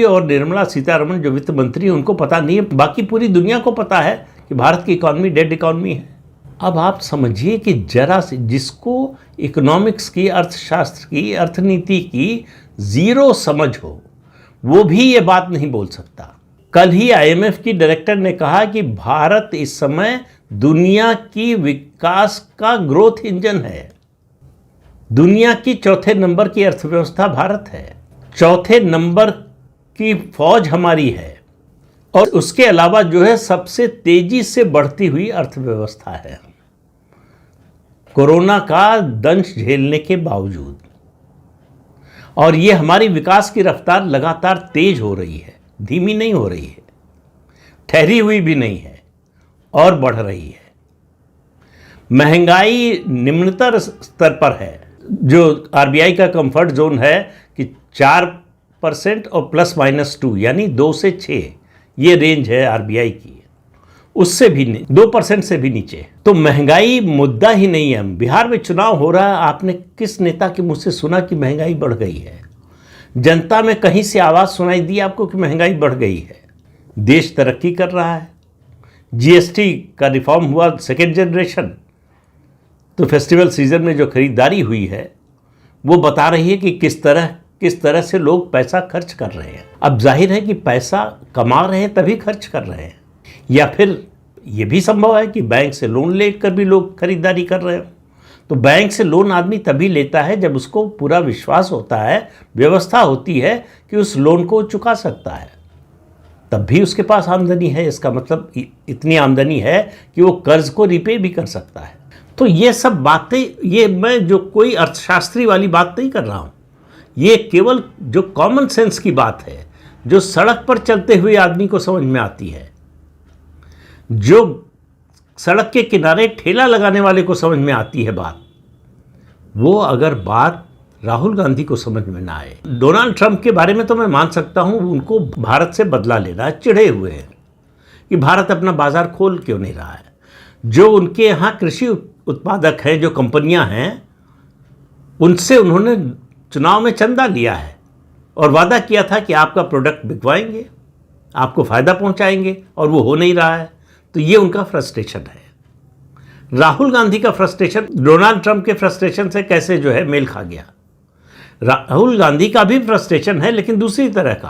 और निर्मला सीतारमण जो वित्त मंत्री हैं उनको पता नहीं है, बाकी पूरी दुनिया को पता है कि भारत की इकॉनमी डेड इकॉनमी है। अब आप समझिए कि जरा से जिसको इकोनॉमिक्स की, अर्थशास्त्र की, अर्थनीति की ज़ीरो समझ हो, वो भी ये बात नहीं बोल सकता। कल ही IMF की डायरेक्टर ने कहा कि भारत इस समय दुनिया की विकास का ग्रोथ इंजन है। दुनिया की चौथे नंबर की अर्थव्यवस्था भारत है, चौथे नंबर की फौज हमारी है, और उसके अलावा जो है सबसे तेजी से बढ़ती हुई अर्थव्यवस्था है कोरोना का दंश झेलने के बावजूद। और ये हमारी विकास की रफ्तार लगातार तेज हो रही है, धीमी नहीं हो रही है, ठहरी हुई भी नहीं है और बढ़ रही है। महंगाई निम्नतर स्तर पर है, जो RBI का कंफर्ट जोन है कि 4% और ±2 यानी 2 से 6 ये रेंज है RBI की, उससे भी नहीं, 2% से भी नीचे। तो महंगाई मुद्दा ही नहीं है। बिहार में चुनाव हो रहा है, आपने किस नेता के मुंह से सुना कि महंगाई बढ़ गई है? जनता में कहीं से आवाज़ सुनाई दी आपको कि महंगाई बढ़ गई है? देश तरक्की कर रहा है, GST का रिफॉर्म हुआ, सेकेंड जनरेशन। तो फेस्टिवल सीजन में जो खरीदारी हुई है वो बता रही है कि किस तरह से लोग पैसा खर्च कर रहे हैं। अब जाहिर है कि पैसा कमा रहे हैं तभी खर्च कर रहे हैं, या फिर ये भी संभव है कि बैंक से लोन लेकर भी लोग खरीदारी कर रहे हो। तो बैंक से लोन आदमी तभी लेता है जब उसको पूरा विश्वास होता है, व्यवस्था होती है कि उस लोन को चुका सकता है, तब भी उसके पास आमदनी है। इसका मतलब इतनी आमदनी है कि वो कर्ज को रिपे भी कर सकता है। तो ये सब बातें, ये मैं जो कोई अर्थशास्त्री वाली बात नहीं कर रहा हूँ, ये केवल जो कॉमन सेंस की बात है, जो सड़क पर चलते हुए आदमी को समझ में आती है, जो सड़क के किनारे ठेला लगाने वाले को समझ में आती है बात, वो अगर बात राहुल गांधी को समझ में ना आए। डोनाल्ड ट्रंप के बारे में तो मैं मान सकता हूँ, उनको भारत से बदला लेना है, चिढ़े हुए हैं कि भारत अपना बाजार खोल क्यों नहीं रहा है। जो उनके यहाँ कृषि उत्पादक हैं, जो कंपनियाँ हैं, उनसे उन्होंने चुनाव में चंदा लिया है और वादा किया था कि आपका प्रोडक्ट बिकवाएंगे, आपको फ़ायदा पहुँचाएंगे, और वो हो नहीं रहा है। तो ये उनका फ्रस्ट्रेशन है। राहुल गांधी का फ्रस्ट्रेशन डोनाल्ड ट्रंप के फ्रस्ट्रेशन से कैसे जो है मेल खा गया? राहुल गांधी का भी फ्रस्ट्रेशन है, लेकिन दूसरी तरह का।